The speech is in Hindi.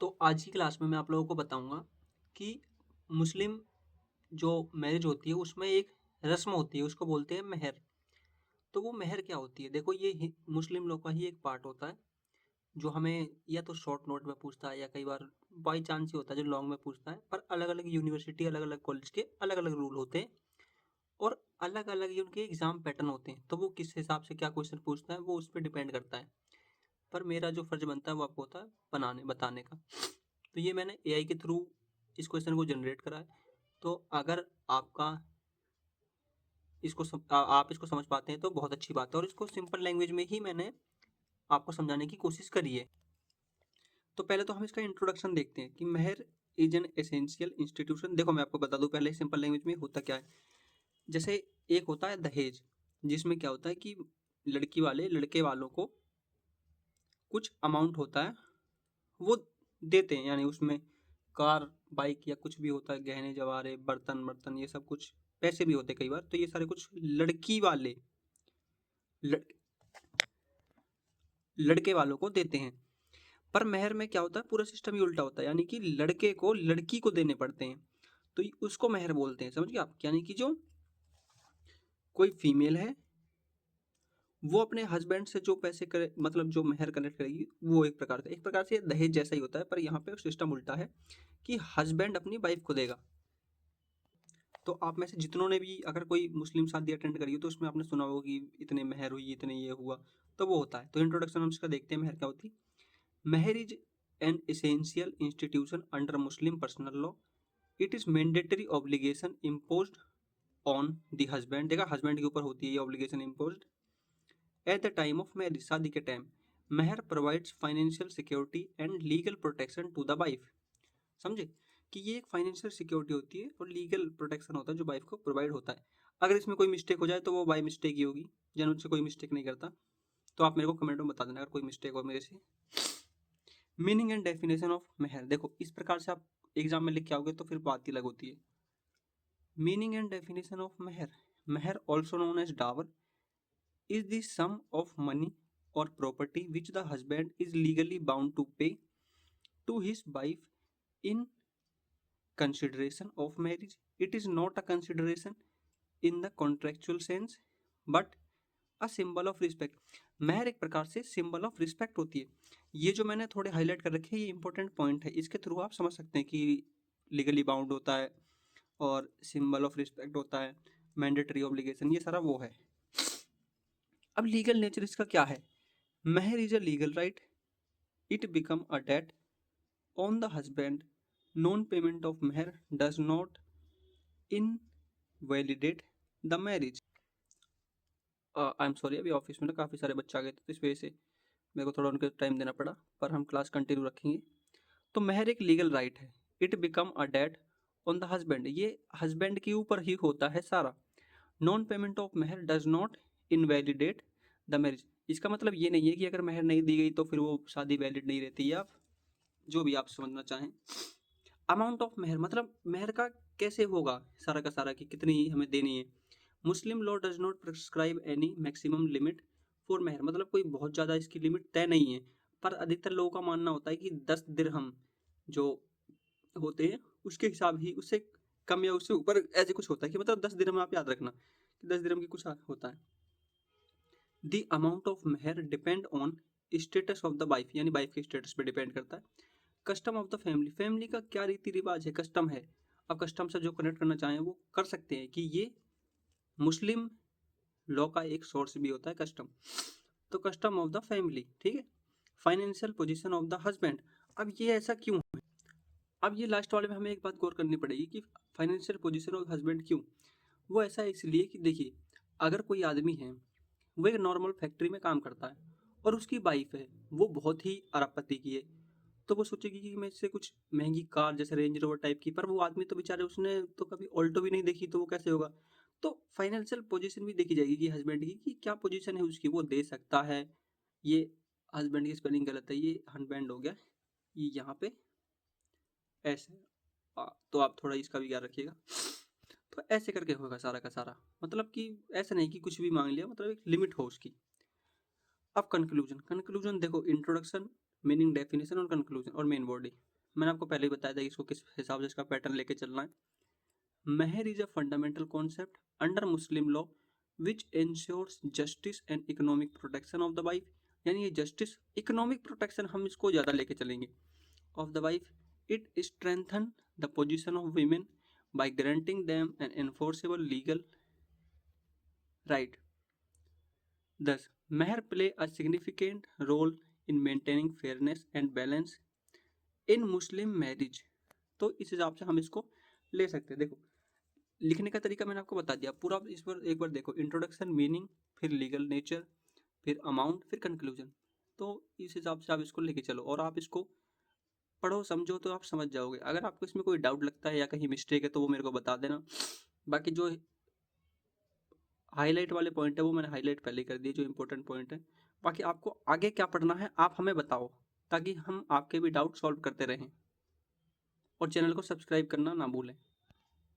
तो आज की क्लास में मैं आप लोगों को बताऊंगा कि मुस्लिम जो मैरिज होती है उसमें एक रस्म होती है, उसको बोलते हैं मेहर। तो वो मेहर क्या होती है? देखो, ये मुस्लिम लोग का ही एक पार्ट होता है जो हमें या तो शॉर्ट नोट में पूछता है या कई बार बाई चांस ही होता है जो लॉन्ग में पूछता है। पर अलग अलग यूनिवर्सिटी, अलग अलग कॉलेज के अलग अलग रूल होते हैं और अलग अलग ही उनके एग्जाम पैटर्न होते हैं। तो वो किस हिसाब से क्या क्वेश्चन पूछता है वो उस पर डिपेंड करता है। पर मेरा जो फर्ज बनता है वो आपको होता है बताने का। तो ये मैंने एआई के थ्रू इस क्वेश्चन को जनरेट करा है। तो अगर आपका आप इसको समझ पाते हैं तो बहुत अच्छी बात है, और इसको सिंपल लैंग्वेज में ही मैंने आपको समझाने की कोशिश करी है। तो पहले तो हम इसका इंट्रोडक्शन देखते हैं कि मेहर इज एन एसेंशियल इंस्टीट्यूशन। देखो, मैं आपको बता दूं पहले सिंपल लैंग्वेज में होता क्या है। जैसे एक होता है दहेज, जिसमें क्या होता है कि लड़की वाले लड़के वालों को कुछ अमाउंट होता है, वो देते हैं। यानी उसमें कार, बाइक या कुछ भी होता है, गहने जवाहरे, बर्तन बर्तन, ये सब कुछ पैसे भी होते हैं कई बार। तो ये सारे कुछ लड़की वाले लड़, लड़के वालों को देते हैं। पर मेहर में क्या होता है, पूरा सिस्टम ही उल्टा होता है। यानी कि लड़के को लड़की को देने पड़ते हैं, तो उसको मेहर बोलते हैं। समझ गए आप? यानी कि जो कोई फीमेल है वो अपने हस्बैंड से जो पैसे करे, मतलब जो मेहर कलेक्ट करेगी, वो एक प्रकार से दहेज जैसा ही होता है। पर यहाँ पे सिस्टम उल्टा है कि हस्बैंड अपनी वाइफ को देगा। तो आप में से जितनों ने भी अगर कोई मुस्लिम शादी अटेंड करी हो तो उसमें आपने सुना होगा कि इतने मेहर हुई, इतने ये हुआ। तो वो होता है। तो इंट्रोडक्शन हम इसका देखते हैं, मेहर क्या होती है। Mehr is an essential institution under Muslim personal law. It is mandatory obligation imposed on the husband. देखा, हस्बैंड के ऊपर होती है ये obligation imposed at the time of marriage, शादी के time. Mehr provides financial security and legal protection to the wife. समझे कि ये एक फाइनेंशियल सिक्योरिटी होती है और लीगल प्रोटेक्शन होता है जो वाइफ को प्रोवाइड होता है। अगर इसमें कोई मिस्टेक हो जाए तो वो बाय मिस्टेक ही होगी, जानबूझ से कोई मिस्टेक नहीं करता। तो आप मेरे को कमेंट में बता देना अगर कोई मिस्टेक हो मेरे से। मीनिंग एंड डेफिनेशन ऑफ मेहर। देखो, इस प्रकार से आप एग्जाम में लिख के आओगे तो फिर बात ही अलग होती है। Meaning and definition of mehr. Mehr also known as dower is the sum of money or property which the husband is legally bound to pay to his wife in consideration of marriage. It is not a consideration in the contractual sense but a symbol of respect. मेहर एक प्रकार से सिंबल ऑफ रिस्पेक्ट होती है। ये जो मैंने थोड़े हाईलाइट कर रखे हैं ये इंपॉर्टेंट पॉइंट है, इसके थ्रू आप समझ सकते हैं कि लीगली बाउंड होता है और सिंबल ऑफ रिस्पेक्ट होता है, मैंडेटरी ऑब्लिगेशन, ये सारा वो है। अब लीगल नेचर इसका क्या है। Mehr is a legal right, it become a debt on the husband. Non payment of Mehar does not invalidate the marriage. I am sorry, अभी ऑफिस में ना काफ़ी सारे बच्चे आ गए थे तो इस वजह से मेरे को थोड़ा उनको टाइम देना पड़ा, पर हम क्लास कंटिन्यू रखेंगे। तो मेहर एक लीगल राइट है। It become a debt on the husband, ये हस्बैंड के ऊपर ही होता है सारा। Non payment of Mehar does not invalidate the marriage. इसका मतलब ये नहीं है कि अगर मेहर नहीं दी गई तो फिर वो शादी वैलिड नहीं रहती, या जो भी आप समझना चाहें। अमाउंट ऑफ मेहर मतलब मेहर का कैसे होगा सारा का सारा, कि कितनी हमें देनी है। Muslim law does not prescribe any maximum limit for mehr, मतलब कोई बहुत ज़्यादा इसकी लिमिट तय नहीं है। पर अधिकतर लोगों का मानना होता है कि 10 दिरहम जो होते हैं उसके हिसाब ही, उससे कम या उससे ऊपर ऐसे कुछ होता है कि मतलब 10 दिरहम, आप याद रखना कि 10 दिरहम की कुछ होता है। द अमाउंट ऑफ मेहर depend on status of the wife, यानी वाइफ के स्टेटस पे डिपेंड करता है। Custom of the family, family का क्या रीति रिवाज है, कस्टम है। अब कस्टम से जो कनेक्ट करना चाहें वो कर सकते हैं कि ये मुस्लिम लॉ का एक सोर्स भी होता है कस्टम। तो कस्टम ऑफ द फैमिली, ठीक है। Financial position of the husband, अब ये ऐसा क्यों है। अब ये लास्ट वाले में हमें एक बात गौर करनी पड़ेगी कि फाइनेंशियल पोजीशन ऑफ हस्बैंड क्यों। वो ऐसा है इसलिए कि देखिए, अगर कोई आदमी है, वो एक नॉर्मल फैक्ट्री में काम करता है और उसकी वाइफ है, वो बहुत ही अरबपति की है, तो वो सोचेगी कि मैं इससे कुछ महंगी कार जैसे रेंज रोवर टाइप की, पर वो आदमी तो बेचारे उसने तो कभी ऑल्टो भी नहीं देखी, तो वो कैसे होगा। तो फाइनेंशियल पोजीशन भी देखी जाएगी कि हस्बैंड की कि क्या पोजीशन है उसकी, वो दे सकता है। ये हस्बैंड की स्पेलिंग गलत है, ये हस्बैंड हो गया, ये यहाँ पे ऐसे। तो आप थोड़ा इसका भी ख्याल रखिएगा। तो ऐसे करके होगा सारा का सारा, मतलब कि ऐसा नहीं कि कुछ भी मांग लिया, मतलब एक लिमिट हो उसकी। अब कंक्लूजन, कंक्लूजन देखो, इंट्रोडक्शन, मीनिंग, डेफिनेशन और कंक्लूजन और मेन बॉडी। मैंने आपको पहले ही बताया था कि इसको किस हिसाब से इसका पैटर्न लेके चलना है। Mehr is a fundamental concept under Muslim law which ensures justice and economic protection of the wife, यानी ये जस्टिस इकोनॉमिक प्रोटेक्शन हम इसको ज़्यादा लेके चलेंगे of the wife. It strengthen the position of women by granting them an enforceable legal right. Thus, meher play a significant role in maintaining fairness and balance in Muslim marriage. तो इस हिसाब से हम इसको ले सकते हैं। देखो लिखने का तरीका मैंने आपको बता दिया पूरा, इस पर एक बार देखो, इंट्रोडक्शन, मीनिंग, फिर लीगल नेचर, फिर अमाउंट, फिर कंक्लूजन। तो इस हिसाब से आप इसको लेके चलो और आप इसको पढ़ो समझो तो आप समझ जाओगे। अगर आपको इसमें कोई डाउट लगता है या कहीं मिस्टेक है तो वो मेरे को बता देना। बाकी जो हाईलाइट वाले पॉइंट है वो मैंने हाईलाइट पहले कर दिए, जो इंपॉर्टेंट पॉइंट है। बाकी आपको आगे क्या पढ़ना है आप हमें बताओ, ताकि हम आपके भी डाउट सॉल्व करते रहें। और चैनल को सब्सक्राइब करना ना भूलें।